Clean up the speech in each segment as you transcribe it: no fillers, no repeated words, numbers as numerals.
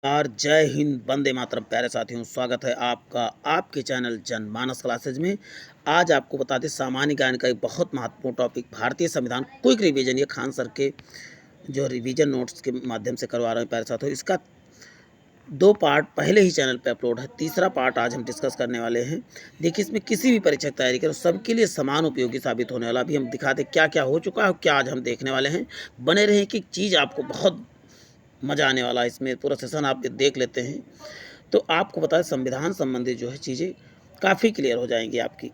और जय हिंद, वंदे मातरम। प्यारे साथियों, स्वागत है आपका आपके चैनल जनमानस क्लासेज में। आज आपको बता दें, सामान्य ज्ञान का एक बहुत महत्वपूर्ण टॉपिक, भारतीय संविधान क्विक रिवीजन। ये खान सर के जो रिवीजन नोट्स के माध्यम से करवा रहे हैं प्यारे साथियों। इसका 2 पार्ट पहले ही चैनल पे अपलोड है। तीसरा पार्ट आज हम डिस्कस करने वाले हैं। देखिए, इसमें किसी भी परीक्षा की तैयारी करें, सबके लिए समान उपयोगी साबित होने वाला। अभी हम दिखाते क्या-क्या हो चुका है और क्या आज हम देखने वाले हैं। बने रहें, कि चीज़ आपको बहुत मज़ा आने वाला है। इसमें पूरा सेशन आप देख लेते हैं तो आपको बताएं, संविधान संबंधी जो है चीज़ें काफ़ी क्लियर हो जाएंगी आपकी।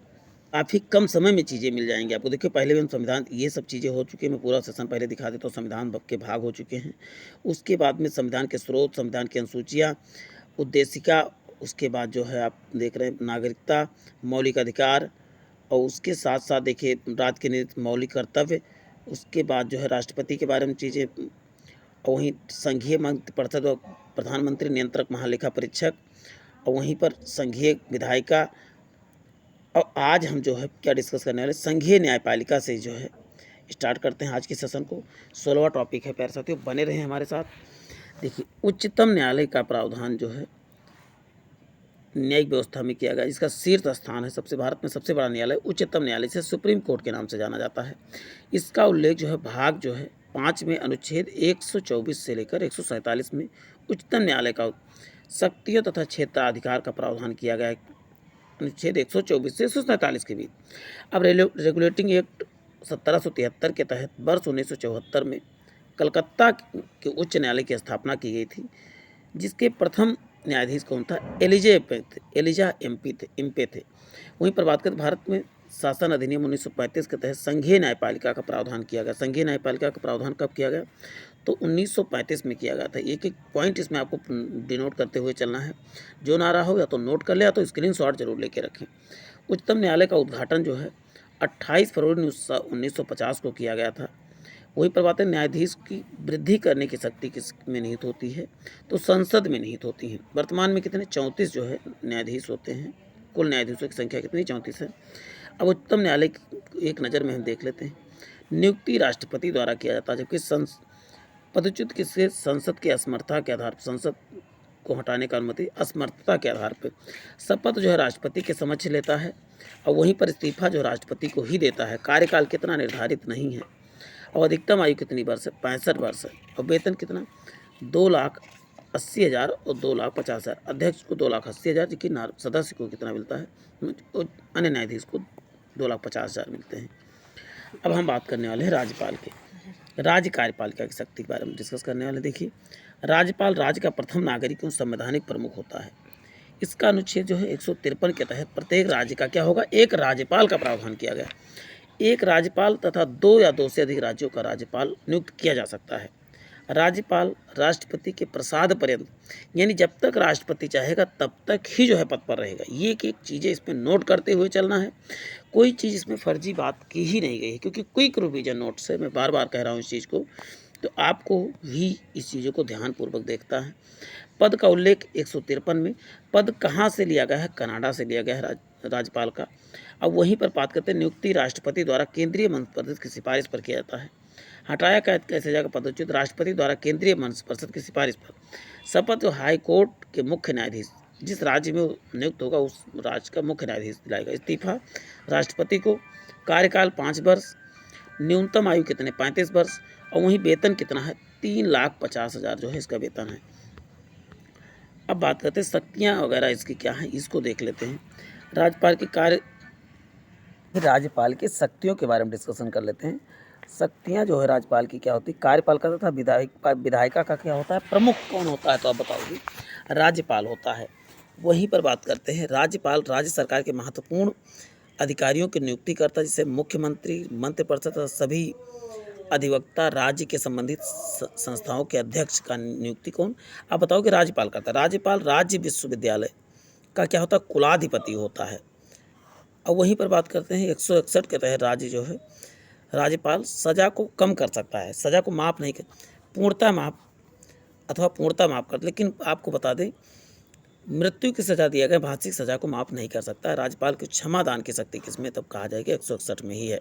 काफ़ी कम समय में चीज़ें मिल जाएंगी आपको। देखिए, पहले भी हम संविधान, ये सब चीज़ें हो चुकी हैं। मैं पूरा सेशन पहले दिखा देता हूँ। संविधान के भाग हो चुके हैं। उसके बाद में संविधान के स्रोत, संविधान की अनुसूचियाँ, उद्देशिका, उसके बाद जो है आप देख रहे हैं नागरिकता, मौलिक अधिकार, और उसके साथ साथ देखिए राज्य के निहित मौलिक कर्तव्य। उसके बाद जो है राष्ट्रपति के बारे में चीज़ें, और वहीं संघीय मंत्रिपरिषद और प्रधानमंत्री, नियंत्रक, महालेखा परीक्षक, और वहीं पर संघीय विधायिका। और आज हम जो है क्या डिस्कस करने वाले, संघीय न्यायपालिका से जो है स्टार्ट करते हैं आज के सेशन को। 16वां टॉपिक है प्यारे साथियों, बने रहें हमारे साथ। देखिए, उच्चतम न्यायालय का प्रावधान जो है न्यायिक व्यवस्था में किया गया। इसका शीर्ष स्थान है, सबसे भारत में सबसे बड़ा न्यायालय उच्चतम न्यायालय से सुप्रीम कोर्ट के नाम से जाना जाता है। इसका उल्लेख जो है भाग जो है 5 में अनुच्छेद 124 से लेकर 147 में उच्चतम न्यायालय का शक्तियों तथा क्षेत्राधिकार का प्रावधान किया गया है, अनुच्छेद 124 से 147 के बीच। अब रेगुलेटिंग एक्ट 1773 के तहत वर्ष 1974 में कलकत्ता के उच्च न्यायालय की स्थापना की गई थी, जिसके प्रथम न्यायाधीश कौन था? एलिजा एम्पे थे। वहीं पर बात करें, भारत में शासन अधिनियम 1935 के तहत संघीय न्यायपालिका का प्रावधान किया गया। संघीय न्यायपालिका का प्रावधान कब किया गया? तो 1935 में किया गया था। एक एक पॉइंट इसमें आपको डिनोट करते हुए चलना है। जो ना रहा हो या तो नोट कर ले, या तो स्क्रीनशॉट जरूर लेके रखें। उच्चतम न्यायालय का उद्घाटन जो है 28 फरवरी 1950 को किया गया था। वही पर बात है, न्यायाधीश की वृद्धि करने की शक्ति किस में निहित होती है? तो संसद में निहित होती है। वर्तमान में कितने? 34 जो है न्यायाधीश होते हैं। कुल न्यायाधीशों की संख्या कितनी? 34 है। अब उच्चतम न्यायालय की एक नज़र में हम देख लेते हैं। नियुक्ति राष्ट्रपति द्वारा किया जाता है, जबकि पदच्युत किससे? संसद की असमर्थता के आधार पर, संसद को हटाने का अनुमति असमर्थता के आधार पर। शपथ जो है राष्ट्रपति के समक्ष लेता है, और वहीं पर इस्तीफा जो राष्ट्रपति को ही देता है। कार्यकाल कितना? निर्धारित नहीं है। और अधिकतम आयु कितनी वर्ष है? 65 वर्ष है। और वेतन कितना? 2,80,000 और 2,50,000। अध्यक्ष को 2,80,000, जबकि सदस्य को कितना मिलता है? अन्य न्यायाधीश को 2,50,000 मिलते हैं। अब हम बात करने वाले हैं राज्यपाल के, राज्य कार्यपालिका की शक्ति के बारे में डिस्कस करने वाले। देखिए, राज्यपाल राज्य का प्रथम नागरिक एवं संवैधानिक प्रमुख होता है। इसका अनुच्छेद जो है 153 के तहत प्रत्येक राज्य का क्या होगा? एक राज्यपाल का प्रावधान किया गया। एक राज्यपाल तथा 2 या 2 से अधिक राज्यों का राज्यपाल नियुक्त किया जा सकता है। राज्यपाल राष्ट्रपति के प्रसाद पर्यंत, यानी जब तक राष्ट्रपति चाहेगा तब तक ही जो है पद पर रहेगा। ये एक चीज़ें इसमें नोट करते हुए चलना है। कोई चीज़ इसमें फर्जी बात की ही नहीं गई है, क्योंकि क्विक रिवीजन नोट से मैं बार बार कह रहा हूँ इस चीज़ को, तो आपको भी इस चीज़ों को ध्यानपूर्वक देखता है। पद का उल्लेख 153 में। पद कहाँ से लिया गया है? कनाडा से लिया गया है राज्यपाल का। अब वहीं पर बात करते हैं, नियुक्ति राष्ट्रपति द्वारा केंद्रीय मंत्रिपरिषद की सिफारिश पर किया जाता है। हटाया कैसे जाएगा? पदच्युत राष्ट्रपति द्वारा केंद्रीय मंत्रिपरिषद की सिफारिश पर। शपथ हाई कोर्ट के मुख्य न्यायाधीश, जिस राज्य में वो नियुक्त होगा उस राज्य का मुख्य न्यायाधीश दिलाएगा। इस्तीफा राष्ट्रपति को। कार्यकाल 5 वर्ष। न्यूनतम आयु कितने? 35 वर्ष। और वहीं वेतन कितना है? 3,50,000 जो है इसका वेतन है। अब बात करते हैं शक्तियाँ वगैरह इसकी क्या हैं, इसको देख लेते हैं। राज्यपाल की शक्तियों के बारे में डिस्कशन कर लेते हैं। शक्तियाँ जो है राज्यपाल की क्या होती है? कार्यपालिका तथा विधायिका का क्या होता है? प्रमुख कौन होता है? तो आप बताओगे। राज्यपाल होता है। वहीं पर बात करते हैं, राज्यपाल राज्य सरकार के महत्वपूर्ण अधिकारियों की नियुक्ति करता है, जिसे मुख्यमंत्री, मंत्रिपरिषद तथा सभी अधिवक्ता, राज्य के संबंधित संस्थाओं के अध्यक्ष का नियुक्ति कौन? आप बताओ कि राज्यपाल करता है। राज्यपाल राज्य विश्वविद्यालय का क्या होता है? कुलाधिपति होता है। और वहीं पर बात करते हैं 161 के तहत राज्य जो है राज्यपाल सजा को कम कर सकता है, सजा को माफ़ नहीं कर, पूर्णतः माफ़ अथवा पूर्णतः माफ़ कर। लेकिन आपको बता दें, मृत्यु की सजा दिया गया, भाषिक सजा को माफ़ नहीं कर सकता। राज्यपाल की क्षमा दान की शक्ति किसमें? तब कहा जाएगा 161 में ही है।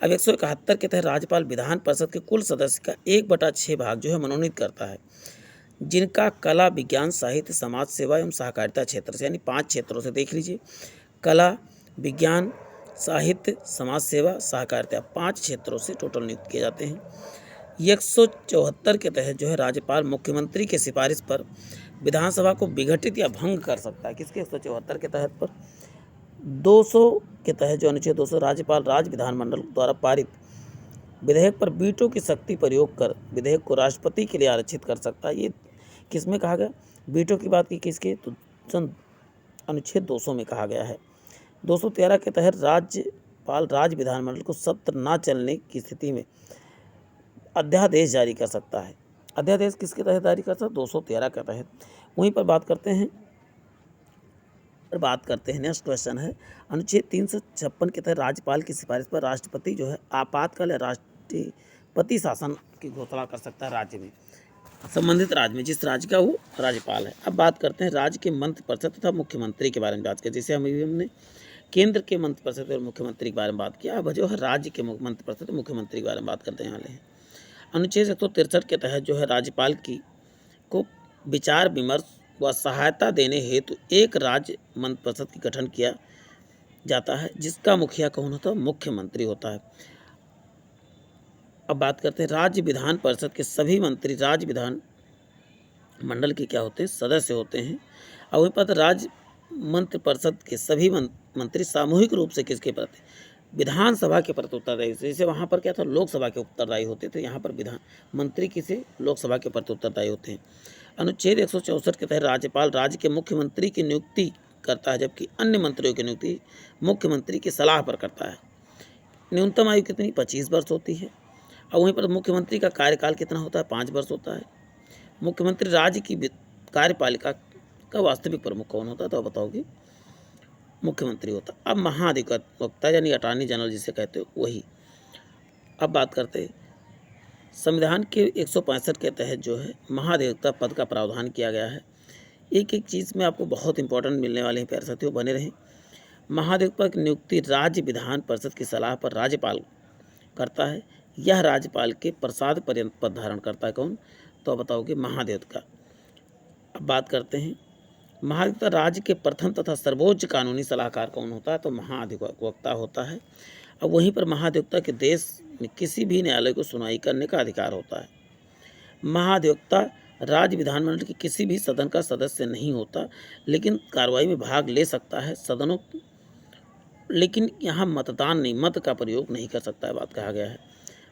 अब 171 के तहत राज्यपाल विधान परिषद के कुल सदस्य का 1/6 भाग जो है मनोनीत करता है। जिनका कला, विज्ञान, साहित्य, समाज सेवा एवं सहकारिता क्षेत्र से, यानी 5 क्षेत्रों से देख लीजिए, कला, विज्ञान, साहित्य, समाज सेवा, सहकारिता, 5 क्षेत्रों से टोटल नियुक्त किए जाते हैं। 174 के तहत जो है राज्यपाल मुख्यमंत्री की सिफारिश पर विधानसभा को विघटित या भंग कर सकता है। किसके 174 के तहत पर? 200 के तहत जो अनुच्छेद 200, राज्यपाल राज्य विधानमंडल द्वारा पारित विधेयक पर वीटो की शक्ति प्रयोग कर विधेयक को राष्ट्रपति के लिए आरक्षित कर सकता है। ये किसमें कहा गया? वीटो की बात की किसके? तो अनुच्छेद 200 में कहा गया है। 213 के तहत राज्यपाल राज्य विधानमंडल को सत्र न चलने की स्थिति में अध्यादेश जारी कर सकता है। अध्यादेश किसके तहत जारी कर सकता है? 213 के तहत। वहीं पर बात करते हैं नेक्स्ट क्वेश्चन है, अनुच्छेद 356 के तहत राज्यपाल की सिफारिश पर राष्ट्रपति जो है आपातकाल या राष्ट्रपति शासन की घोषणा कर सकता है राज्य में, संबंधित राज्य में, जिस राज्य का वो राज्यपाल है। अब बात करते हैं राज्य के मंत्रिपरिषद तथा मुख्यमंत्री के बारे में बात करें। जैसे हमने केंद्र के मंत्रिपरिषद और मुख्यमंत्री के बारे में बात किया, अब जो है राज्य के मंत्रिपरिषद और मुख्यमंत्री के बारे में बात करते वाले हैं। अनुच्छेद 163 के तहत जो है राज्यपाल को विचार विमर्श व सहायता देने हेतु एक राज्य मंत्रिपरिषद का गठन किया जाता है, जिसका मुखिया कौन होता है? मुख्यमंत्री होता है। अब बात करते हैं राज्य विधान परिषद के सभी मंत्री राज्य विधान मंडल के क्या होते हैं? सदस्य होते हैं। और वहीं पर राज्य मंत्रिपरिषद के सभी मंत्री सामूहिक रूप से किसके प्रति? विधानसभा के प्रति उत्तरदायी। जैसे वहाँ पर क्या था? लोकसभा के उत्तरदायी होते थे, यहाँ पर विधान मंत्री किसे? लोकसभा के प्रति उत्तरदायी होते हैं। अनुच्छेद 164 के तहत राज्यपाल राज्य के मुख्यमंत्री की नियुक्ति करता है, जबकि अन्य मंत्रियों की नियुक्ति मुख्यमंत्री की सलाह पर करता है। न्यूनतम आयु कितनी? 25 वर्ष होती है। और वहीं पर मुख्यमंत्री का कार्यकाल कितना होता है? 5 वर्ष होता है। मुख्यमंत्री राज्य की कार्यपालिका का वास्तविक प्रमुख कौन होता है? तो बताओगे, मुख्यमंत्री होता। अब महाधिवक्ता यानी अटॉर्नी जनरल जिसे कहते हो वही। अब बात करते हैं संविधान के 165 के तहत जो है महाधिवक्ता पद का प्रावधान किया गया है। एक एक चीज़ में आपको बहुत इंपॉर्टेंट मिलने वाले हैं, प्यारे साथियों, बने रहें। महाधिवक्ता की नियुक्ति राज्य विधान परिषद की सलाह पर राज्यपाल करता है। यह राज्यपाल के प्रसाद पर्यंत पद धारण करता है। कौन? तो बताओगे, महाधिवक्ता। अब बात करते हैं महाधिवक्ता राज्य के प्रथम तथा सर्वोच्च कानूनी सलाहकार कौन होता है? तो महाधिवक्ता होता है। अब वहीं पर महाधिवक्ता के देश में किसी भी न्यायालय को सुनवाई करने का अधिकार होता है। महाधिवक्ता राज्य विधानमंडल के किसी भी सदन का सदस्य नहीं होता, लेकिन कार्रवाई में भाग ले सकता है सदनों, लेकिन यहाँ मतदान नहीं, मत का प्रयोग नहीं कर सकता है, बात कहा गया है।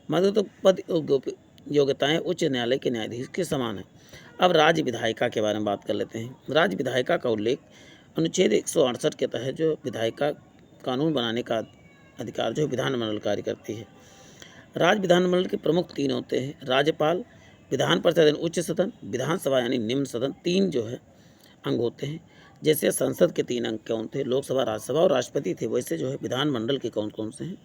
महाधिवक्ता पद योग्यताएं उच्च न्यायालय के न्यायाधीश के समान है। अब राज्य विधायिका के बारे में बात कर लेते हैं। राज्य विधायिका का उल्लेख अनुच्छेद 168 के तहत जो विधायिका कानून बनाने का अधिकार जो विधानमंडल कार्य करती है। राज्य विधानमंडल के प्रमुख 3 होते हैं, राज्यपाल, विधान परिषद यानी उच्च सदन, विधानसभा यानी निम्न सदन। 3 जो है अंग होते हैं। जैसे संसद के 3 अंग कौन थे? लोकसभा, राज्यसभा और राष्ट्रपति थे। वैसे जो है विधानमंडल के कौन कौन से हैं?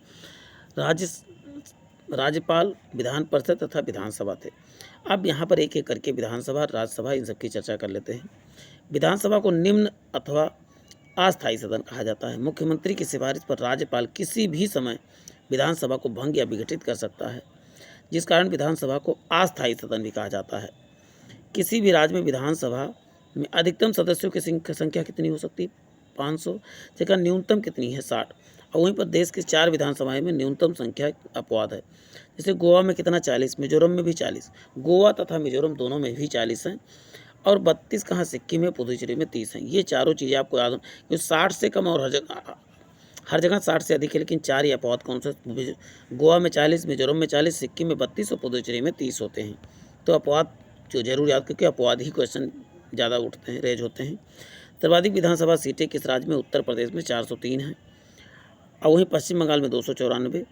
राज्यपाल, विधान परिषद तथा विधानसभा थे। अब यहाँ पर एक एक करके विधानसभा, राज्यसभा, इन सबकी चर्चा कर लेते हैं। विधानसभा को निम्न अथवा अस्थायी सदन कहा जाता है। मुख्यमंत्री की सिफारिश पर राज्यपाल किसी भी समय विधानसभा को भंग या विघटित कर सकता है, जिस कारण विधानसभा को अस्थायी सदन भी कहा जाता है। किसी भी राज्य में विधानसभा में अधिकतम सदस्यों की संख्या कितनी हो सकती है? 500, जगह न्यूनतम कितनी है? 60। और वहीं पर देश की 4 विधानसभाएं में न्यूनतम संख्या अपवाद है। जैसे गोवा में कितना? 40, मिजोरम में भी 40, गोवा तथा मिजोरम दोनों में भी 40 हैं, और 32 कहाँ? सिक्किम में, पुदुचेरी में 30 हैं। ये चारों चीज़ें आपको याद हो, क्योंकि 60 से कम और हर जगह 60 से अधिक है, लेकिन 4 ही अपवाद कौन से? गोवा में 40, मिजोरम में 40, सिक्किम में 32 और पुदुचेरी में 30 होते हैं। तो अपवाद जो जरूर याद, क्योंकि अपवाद ही क्वेश्चन ज़्यादा उठते हैं, रेज होते हैं। सर्वाधिक विधानसभा सीटें किस राज्य में? उत्तर प्रदेश में 403 हैं, और वहीं पश्चिम बंगाल में 294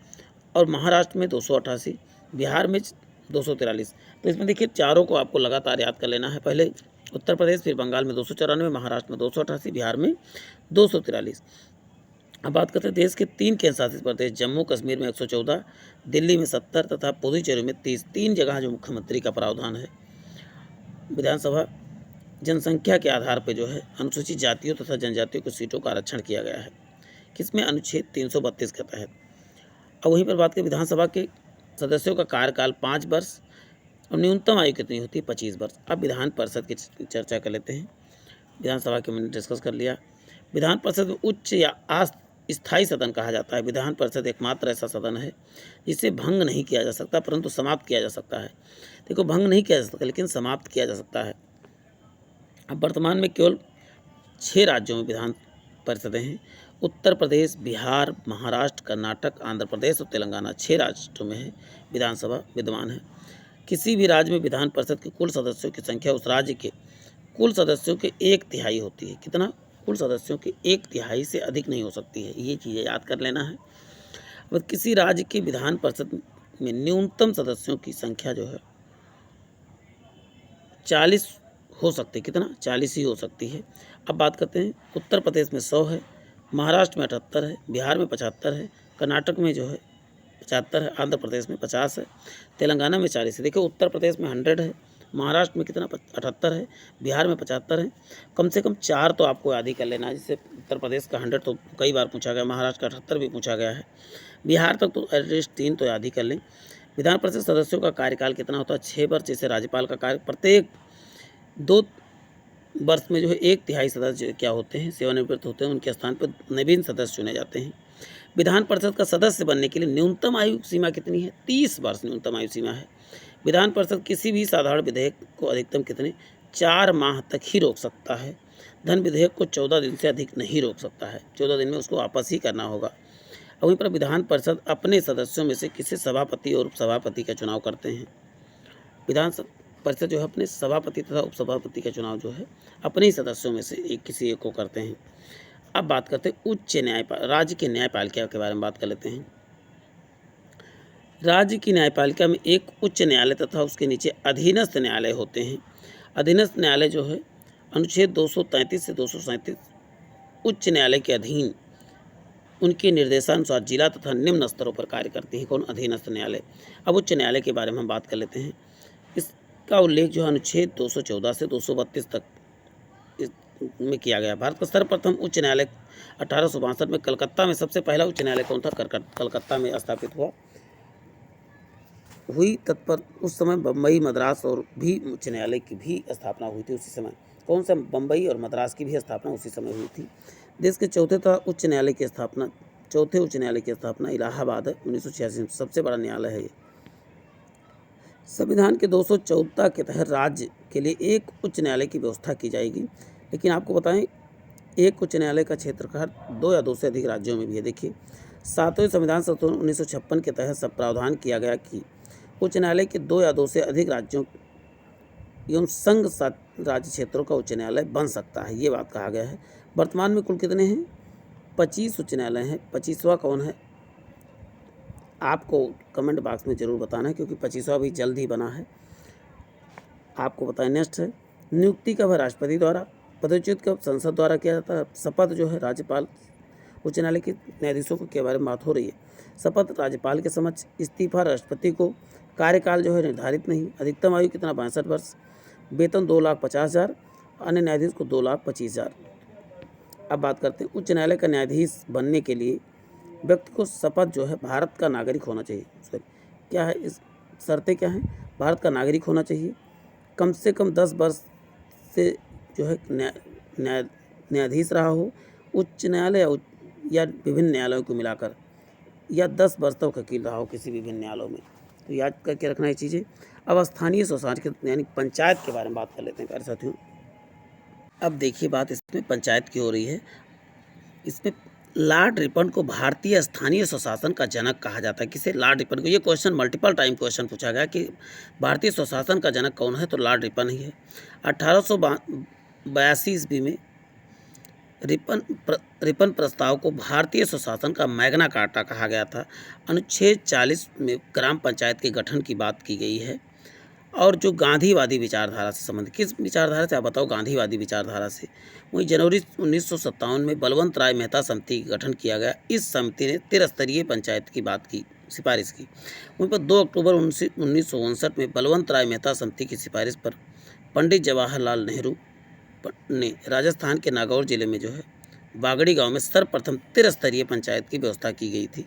और महाराष्ट्र में 288, बिहार में 243। तो इसमें देखिए चारों को आपको लगातार याद कर लेना है। पहले उत्तर प्रदेश, फिर बंगाल में 294, महाराष्ट्र में 288, बिहार में 243। अब बात करते हैं देश के 3 केंद्र शासित प्रदेश, जम्मू कश्मीर में 114, दिल्ली में 70 तथा पुदुचेरी में 30। 3 जगह जो मुख्यमंत्री का प्रावधान है। विधानसभा जनसंख्या के आधार पर जो है अनुसूचित जातियों तथा जनजातियों को सीटों का आरक्षण किया गया है। किसमें? अनुच्छेद 332 के तहत। और वहीं पर बात करें विधानसभा के सदस्यों का कार्यकाल 5 वर्ष और न्यूनतम आयु कितनी होती है? 25 वर्ष। अब विधान परिषद की चर्चा कर लेते हैं। विधानसभा के मैंने डिस्कस कर लिया। विधान परिषद में उच्च या अस्थायी सदन कहा जाता है। विधान परिषद एकमात्र ऐसा सदन है जिसे भंग नहीं किया जा सकता परंतु समाप्त किया जा सकता है। देखो, भंग नहीं किया जा सकता लेकिन समाप्त किया जा सकता है। अब वर्तमान में केवल 6 राज्यों में विधान परिषदें हैं। उत्तर प्रदेश, बिहार, महाराष्ट्र, कर्नाटक, आंध्र प्रदेश और तेलंगाना 6 राज्यों में है विधानसभा विद्यमान है। किसी भी राज्य में विधान परिषद के कुल सदस्यों की संख्या उस राज्य के कुल सदस्यों के 1/3 होती है। कितना? कुल सदस्यों के 1/3 से अधिक नहीं हो सकती है। ये चीज़ें याद कर लेना है। अब किसी राज्य की विधान परिषद में न्यूनतम सदस्यों की संख्या जो है 40 हो सकती है। कितना? 40 ही हो सकती है। अब बात करते हैं, उत्तर प्रदेश में 100 है, महाराष्ट्र में 78 है, बिहार में 75 है, कर्नाटक में जो है 75 है, आंध्र प्रदेश में 50 है, तेलंगाना में 40 है। देखिए, उत्तर प्रदेश में 100 है, महाराष्ट्र में कितना 78 है, बिहार में 75 है। कम से कम 4 तो आपको याद ही कर लेना है। जैसे उत्तर प्रदेश का 100 तो कई बार पूछा गया, महाराष्ट्र का 78 भी पूछा गया है, बिहार तक तो एटलीस्ट 3 तो याद ही कर लें। विधान परिषद सदस्यों का कार्यकाल कितना होता है? 6 वर्ष। जैसे राज्यपाल का कार्य प्रत्येक 2 वर्ष में जो है 1/3 सदस्य क्या होते हैं? सेवानिवृत्त होते हैं। उनके स्थान पर नवीन सदस्य चुने जाते हैं। विधान परिषद का सदस्य बनने के लिए न्यूनतम आयु सीमा कितनी है? 30 वर्ष न्यूनतम आयु सीमा है। विधान परिषद किसी भी साधारण विधेयक को अधिकतम कितने 4 माह तक ही रोक सकता है। धन विधेयक को 14 दिन से अधिक नहीं रोक सकता है। 14 दिन में उसको वापस ही करना होगा। वहीं पर विधान परिषद अपने सदस्यों में से किसी सभापति और उपसभापति का चुनाव करते हैं। विधान परिषद जो है अपने सभापति तथा उपसभापति का चुनाव जो है अपने ही सदस्यों में से किसी एक को करते हैं। अब बात करते हैं उच्च न्यायपालिका, राज्य के न्यायपालिका के बारे में बात कर लेते हैं। राज्य की न्यायपालिका में एक उच्च न्यायालय तथा उसके नीचे अधीनस्थ न्यायालय होते हैं। अधीनस्थ न्यायालय जो है अनुच्छेद 233 से 237 उच्च न्यायालय के अधीन उनके निर्देशानुसार जिला तथा निम्न स्तरों पर कार्य करती है। कौन? अधीनस्थ न्यायालय। अब उच्च न्यायालय के बारे में हम बात कर लेते हैं। इसका उल्लेख जो है अनुच्छेद 214 से 232 तक में किया गया। भारत का सर्वप्रथम उच्च न्यायालय 1862 में कलकत्ता में, सबसे पहला उच्च न्यायालय कौन था? कलकत्ता में स्थापित हुई तत्पर उस समय बम्बई, मद्रास और भी उच्च न्यायालय की भी स्थापना हुई थी उसी समय। कौन सा? बम्बई और मद्रास की भी स्थापना उसी समय हुई थी। देश के चौथे उच्च न्यायालय की स्थापना इलाहाबाद है 1986 में। सबसे बड़ा न्यायालय है ये। संविधान के 214 के तहत राज्य के लिए एक उच्च न्यायालय की व्यवस्था की जाएगी। लेकिन आपको बताएं, एक उच्च न्यायालय का क्षेत्रफल 2 या 2 से अधिक राज्यों में भी है। देखिए, 7वें संविधान संशोधन 1956 के तहत सब प्रावधान किया गया कि उच्च न्यायालय के 2 या 2 से अधिक राज्यों एवं संघ राज्य क्षेत्रों का उच्च न्यायालय बन सकता है। ये बात कहा गया है। वर्तमान में कुल कितने हैं? 25 उच्च न्यायालय हैं। 25वां कौन है? आपको कमेंट बॉक्स में ज़रूर बताना है, क्योंकि 25वां भी जल्द ही बना है। आपको बताएं। नेक्स्ट है, नियुक्ति कब है? राष्ट्रपति द्वारा। पदच्युत कब? संसद द्वारा किया जाता है। शपथ जो है राज्यपाल, उच्च न्यायालय के न्यायाधीशों के बारे में बात हो रही है। शपथ राज्यपाल के समक्ष, इस्तीफा राष्ट्रपति को, कार्यकाल जो है निर्धारित नहीं। अधिकतम आयु कितना? 62 वर्ष। वेतन 2,50,000, अन्य न्यायाधीश को 2,25,000। अब बात करते हैं उच्च न्यायालय का न्यायाधीश बनने के लिए व्यक्ति को शपथ जो है भारत का नागरिक होना चाहिए। क्या है इस शर्तें क्या हैं? भारत का नागरिक होना चाहिए, कम से कम 10 वर्ष से जो है न्यायाधीश रहा हो, उच्च न्यायालय या विभिन्न न्यायालयों को मिलाकर, या 10 वर्ष तक वकील रहा हो किसी विभिन्न न्यायालयों में। तो याद करके रखना ये चीज़ें। अब स्थानीय स्वशासन के यानी पंचायत के बारे में बात कर लेते हैं प्यारे साथियों। अब देखिए, बात इसमें पंचायत की हो रही है। इसमें लॉर्ड रिपन को भारतीय स्थानीय स्वशासन का जनक कहा जाता है। किसे? लॉर्ड रिपन को। ये क्वेश्चन मल्टीपल टाइम क्वेश्चन पूछा गया कि भारतीय स्वशासन का जनक कौन है, तो लॉर्ड रिपन ही है। 1882 ईस्वी में रिपन प्रस्ताव को भारतीय स्वशासन का मैग्ना कार्टा कहा गया था। अनुच्छेद 40 में ग्राम पंचायत के गठन की बात की गई है। और जो गांधीवादी विचारधारा से संबंधित, किस विचारधारा से? आप बताओ। गांधीवादी विचारधारा से। वहीं जनवरी 1957 में बलवंत राय मेहता समिति का गठन किया गया। इस समिति ने त्रिस्तरीय पंचायत की बात की, सिफारिश की। वहीं पर 2 अक्टूबर 1959 में बलवंत राय मेहता समिति की सिफारिश पर पंडित जवाहरलाल नेहरू ने राजस्थान के नागौर जिले में जो है बागड़ी गांव में सर्वप्रथम त्रिस्तरीय पंचायत की व्यवस्था की गई थी।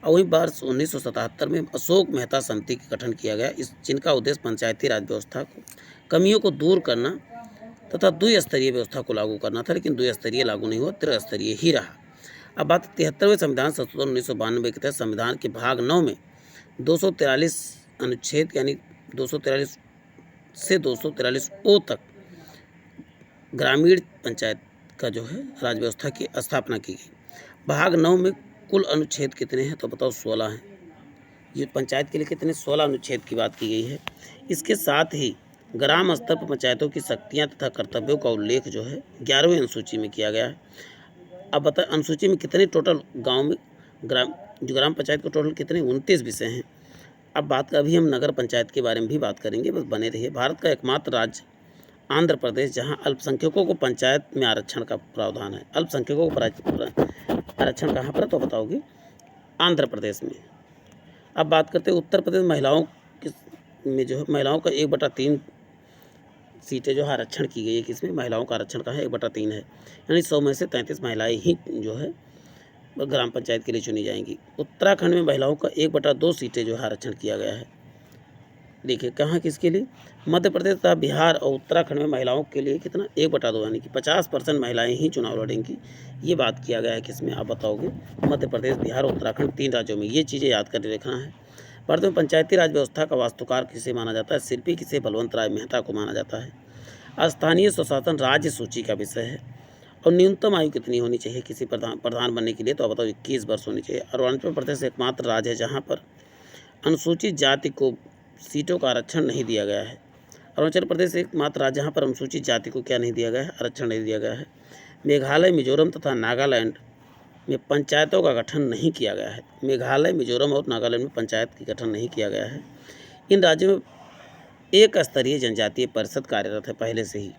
और वहीं वर्ष 1977 में अशोक मेहता समिति का गठन किया गया, जिनका उद्देश्य पंचायती राज व्यवस्था को कमियों को दूर करना तथा द्विस्तरीय व्यवस्था को लागू करना था, लेकिन द्विस्तरीय लागू नहीं हुआ, त्रिस्तरीय ही रहा। अब बात 73वें संविधान संशोधन 1992 के तहत संविधान के भाग 9 में 243 अनुच्छेद यानी 243 से 243 ओ तक ग्रामीण पंचायत का जो है राज व्यवस्था की स्थापना की गई। भाग 9 में कुल अनुच्छेद कितने हैं तो बताओ 16 हैं। ये पंचायत के लिए कितने 16 अनुच्छेद की बात की गई है। इसके साथ ही ग्राम स्तर पर पंचायतों की शक्तियाँ तथा कर्तव्यों का उल्लेख जो है 11वीं अनुसूची में किया गया है। अब बताएं अनुसूची में कितने टोटल गांव में ग्राम पंचायत को टोटल कितने 29 विषय हैं। अब बात अभी हम नगर पंचायत के बारे में भी बात करेंगे, बस बने रहिए। भारत का एकमात्र राज्य आंध्र प्रदेश जहां अल्पसंख्यकों को पंचायत में आरक्षण का प्रावधान है। अल्पसंख्यकों को आरक्षण कहाँ पर तो बताओगे आंध्र प्रदेश में। अब बात करते हैं उत्तर प्रदेश महिलाओं में जो है महिलाओं का 1/3 सीटें जो है आरक्षण की गई है। किसमें महिलाओं का आरक्षण कहाँ है 1/3 है, यानी 100 में से 33 महिलाएं ही जो है ग्राम पंचायत के लिए चुनी जाएंगी। उत्तराखंड में महिलाओं का 1/2 सीटें जो है आरक्षण किया गया है। देखिए कहाँ किसके लिए मध्य प्रदेश तथा बिहार और उत्तराखंड में महिलाओं के लिए कितना 1/2 यानी कि 50% महिलाएं ही चुनाव लड़ेंगी। ये बात किया गया है किसमें आप बताओगे मध्य प्रदेश बिहार उत्तराखंड 3 राज्यों में। ये चीज़ें याद कर रखना है। भारत में पंचायती राज व्यवस्था का वास्तुकार किसे माना जाता है, शिल्पी किसे बलवंत राय मेहता को माना जाता है। स्थानीय स्वशासन राज्य सूची का विषय है। और न्यूनतम आयु कितनी होनी चाहिए किसी प्रधान बनने के लिए तो आप बताओ 21 वर्ष होनी चाहिए। अरुणाचल प्रदेश एकमात्र राज्य है जहाँ पर अनुसूचित जाति को सीटों का आरक्षण नहीं दिया गया है। अरुणाचल प्रदेश एकमात्र राज्य जहाँ पर अनुसूचित जाति को क्या नहीं दिया गया है, आरक्षण नहीं दिया गया है। मेघालय, मिजोरम तथा नागालैंड में पंचायतों का गठन नहीं किया गया है। मेघालय, मिजोरम और नागालैंड में पंचायत की गठन नहीं किया गया है। इन राज्यों में एक स्तरीय जनजातीय परिषद कार्यरत है पहले से ही।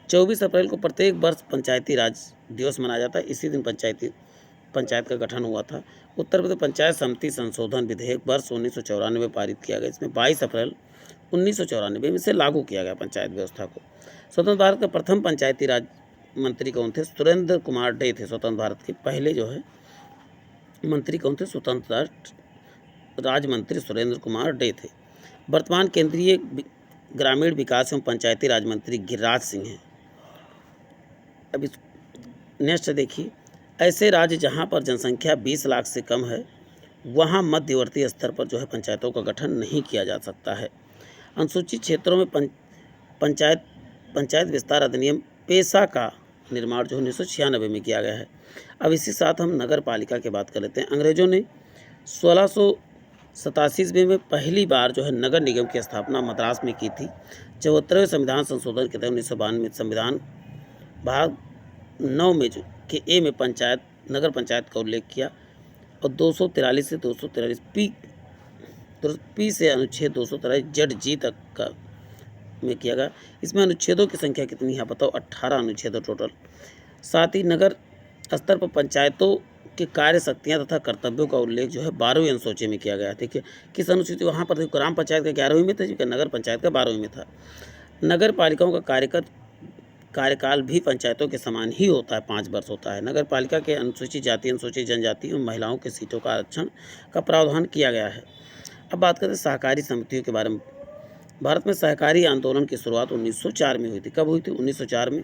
24 अप्रैल को प्रत्येक वर्ष पंचायती राज दिवस मनाया जाता है। इसी दिन पंचायत का गठन हुआ था। उत्तर प्रदेश पंचायत समिति संशोधन विधेयक वर्ष 1994 में पारित किया गया। इसमें 22 अप्रैल 1994 में इसे लागू किया गया पंचायत व्यवस्था को। स्वतंत्र भारत का प्रथम पंचायती राज मंत्री कौन थे, सुरेंद्र कुमार डे थे। स्वतंत्र भारत के पहले जो है मंत्री कौन थे, स्वतंत्र राज मंत्री सुरेंद्र कुमार डे थे। वर्तमान केंद्रीय ग्रामीण विकास एवं पंचायती राज मंत्री गिरिराज सिंह हैं। अब नेक्स्ट देखिए, ऐसे राज्य जहां पर जनसंख्या 20 लाख से कम है वहां मध्यवर्ती स्तर पर जो है पंचायतों का गठन नहीं किया जा सकता है। अनुसूचित क्षेत्रों में पंचायत विस्तार अधिनियम पेशा का निर्माण जो 1996 में किया गया है। अब इसी साथ हम नगर पालिका की बात कर लेते हैं। अंग्रेजों ने 1687 में पहली बार जो है नगर निगम की स्थापना मद्रास में की थी। 74वें संविधान संशोधन के तहत 1992 में संविधान भाग 9 में जो के ए में नगर पंचायत का उल्लेख किया और 243 से 243 पी से अनुच्छेद 243 जेड जी तक का में किया गया। इसमें अनुच्छेदों की संख्या कितनी है बताओ 18 अनुच्छेद टोटल। साथ ही नगर स्तर पर पंचायतों के कार्य शक्तियाँ तथा कर्तव्यों का उल्लेख जो है 12वीं अनुसूची में किया गया। देखिए किस अनुसूची वहाँ पर देखो ग्राम पंचायत का 11वीं में था जबकि नगर पंचायत का 12वीं में था। नगर पालिकाओं का कार्यकाल भी पंचायतों के समान ही होता है, 5 वर्ष होता है। नगर पालिका के अनुसूचित जाति, अनुसूचित जनजाति एवं महिलाओं के सीटों का आरक्षण का प्रावधान किया गया है। अब बात करते हैं सहकारी समितियों के बारे में। भारत में सहकारी आंदोलन की शुरुआत 1904 में हुई थी। कब हुई थी 1904 में।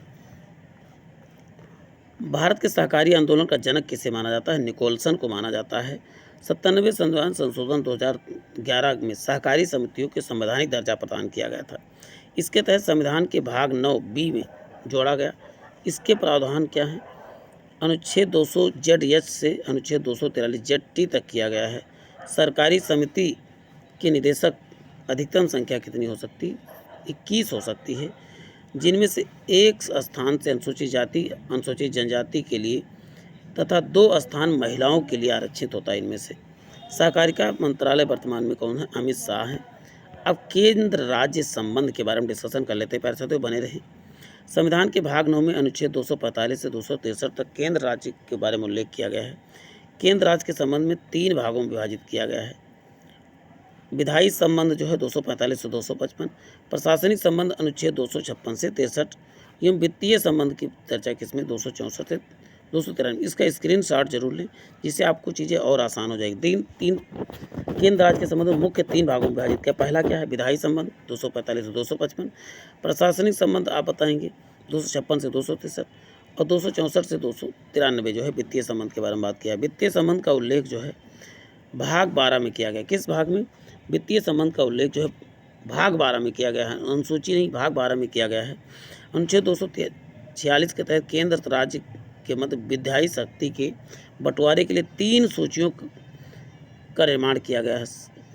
भारत के सहकारी आंदोलन का जनक किसे माना जाता है, निकोलसन को माना जाता है। 97वें संविधान संशोधन 2011 में सहकारी समितियों के संवैधानिक दर्जा प्रदान किया गया था। इसके तहत संविधान के भाग 9 बी में जोड़ा गया। इसके प्रावधान क्या हैं, अनुच्छेद 200 जेड एच से अनुच्छेद 243 जेड टी तक किया गया है। सरकारी समिति के निदेशक अधिकतम संख्या कितनी हो सकती है, 21 हो सकती है, जिनमें से एक स्थान से अनुसूचित जाति, अनुसूचित जनजाति के लिए तथा 2 स्थान महिलाओं के लिए आरक्षित होता है। इनमें से सहकारिता मंत्रालय वर्तमान में कौन है, अमित शाह हैं। अब केंद्र राज्य संबंध के बारे में डिस्कशन कर लेते हैं, पैर साथियों बने रहे। संविधान के भाग 9 में अनुच्छेद 245 से 263 तक केंद्र राज्य के बारे में उल्लेख किया गया है। केंद्र राज्य के संबंध में 3 भागों में विभाजित किया गया है। विधायी संबंध जो है 245 से 255, प्रशासनिक संबंध अनुच्छेद 256 से 63 एवं वित्तीय संबंध की चर्चा किसमें 264 से 293 इसका स्क्रीनशॉट जरूर लें, जिससे आपको चीज़ें और आसान हो जाएगी। तीन तीन केंद्र राज्य के संबंध में मुख्य 3 भागों में विभाजित किया। पहला क्या है? विधायी संबंध 245 से 255, प्रशासनिक संबंध आप बताएंगे 256 से 263 और 264 से 293 जो है वित्तीय संबंध के बारे में बात किया। वित्तीय संबंध का उल्लेख जो है भाग 12 में किया गया। किस भाग में? वित्तीय संबंध का उल्लेख जो है भाग 12 में किया गया है, अनुसूची नहीं, भाग 12 में किया गया है। अनुच्छेद 246 के तहत केंद्र राज्य के मध्य विधायी शक्ति के बंटवारे के लिए 3 सूचियों का निर्माण किया गया है,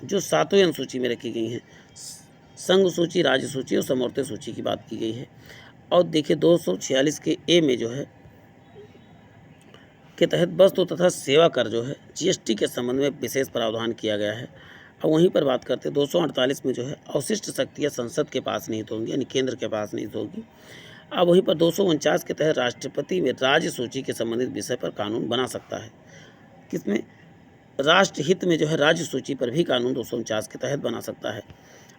जो 7वें अनुसूची में रखी गई हैं। संघ सूची, राज्य सूची और समवर्ती सूची की बात की गई है। और देखिए 246 के ए में जो है के तहत वस्तु तथा सेवा कर जो है जीएसटी के संबंध में विशेष प्रावधान किया गया है। और वहीं पर बात करते हैं 248 में जो है अवशिष्ट शक्तियाँ संसद के पास नहीं होंगी, यानी केंद्र के पास नहीं होगी। अब वहीं पर 249 के तहत राष्ट्रपति में राज्य सूची के संबंधित विषय पर कानून बना सकता है। किसमें? राष्ट्र हित में जो है राज्य सूची पर भी कानून 249 के तहत बना सकता है।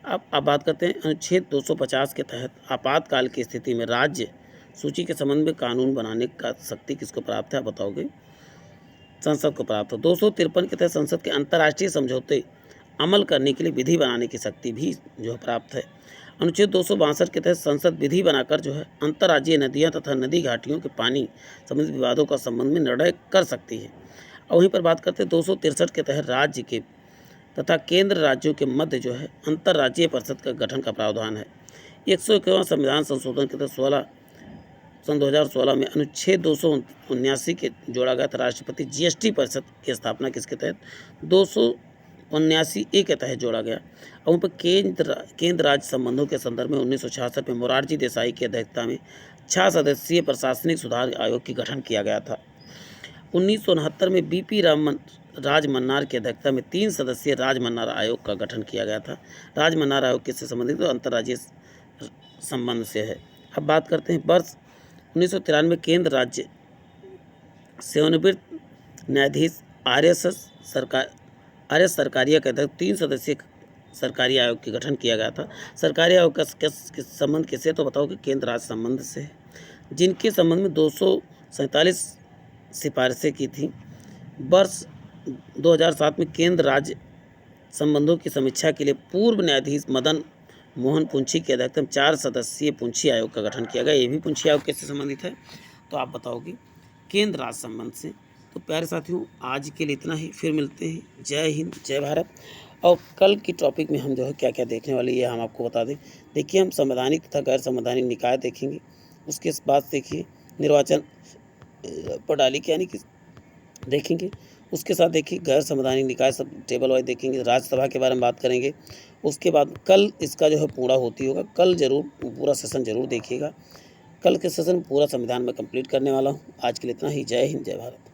अब बात करते हैं अनुच्छेद 250 के तहत आपातकाल की स्थिति में राज्य सूची के संबंध में कानून बनाने का शक्ति किसको प्राप्त है? आप बताओगे? संसद को प्राप्त है। 253 के तहत संसद के अंतर्राष्ट्रीय समझौते अमल करने के लिए विधि बनाने की शक्ति भी जो है प्राप्त है। अनुच्छेद 262 के तहत संसद विधि बनाकर जो है अंतर्राज्यीय नदियाँ तथा नदी घाटियों के पानी संबंधित विवादों का संबंध में निर्णय कर सकती है। और वहीं पर बात करते हैं 263 के तहत राज्य के तथा केंद्र राज्यों के मध्य जो है अंतर्राज्यीय परिषद का गठन का प्रावधान है। 151वां संविधान संशोधन के तहत सन 2016 में अनुच्छेद 279 के जोड़ा गया था। राष्ट्रपति जीएसटी परिषद की स्थापना किसके तहत? 279A के तहत जोड़ा गया। और वहीं पर केंद्र राज्य संबंधों के संदर्भ में 1966 में मोरारजी देसाई की अध्यक्षता में 6 सदस्यीय प्रशासनिक सुधार आयोग की गठन किया गया था। 1969 में बीपी राजमन्नार की अध्यक्षता में 3 सदस्यीय राजमन्नार आयोग का गठन किया गया था। राजमन्नार आयोग किससे संबंधित? तो अंतर्राज्यीय संबंध से है। अब बात करते हैं वर्ष 1993 केंद्र राज्य सेवानिवृत्त न्यायाधीश आरएस सरकारिया के तहत 3 सदस्यीय सरकारी आयोग के गठन किया गया था। सरकारी आयोग का संबंध किससे? तो बताओ कि केंद्र राज्य संबंध से है, जिनके संबंध में 247 सिफारिशें की थी। वर्ष 2007 में केंद्र राज्य संबंधों की समीक्षा के लिए पूर्व न्यायाधीश मदन मोहन पुंछी की अध्यक्षता में 4 सदस्यीय पुंछी आयोग का गठन किया गया। ये भी पुंछी आयोग किससे संबंधित है? तो आप बताओगे केंद्र राज्य संबंध से। तो प्यारे साथियों, आज के लिए इतना ही, फिर मिलते हैं। जय हिंद, जय भारत। और कल की टॉपिक में हम जो है क्या क्या देखने वाले ये हम आपको बता दें। देखिए, हम संवैधानिक तथा गैर संवैधानिक निकाय देखेंगे। उसके बाद देखिए निर्वाचन प्रणाली यानी कि देखेंगे। उसके साथ देखिए गैर संवैधानिक निकाय सब टेबल वाइज देखेंगे। राज्यसभा के बारे में बात करेंगे। उसके बाद कल इसका जो है पूरा होती होगा। कल जरूर पूरा सेशन जरूर देखिएगा। कल के सेशन पूरा संविधान में कंप्लीट करने वाला हूँ। आज के लिए इतना ही। जय हिंद, जय भारत।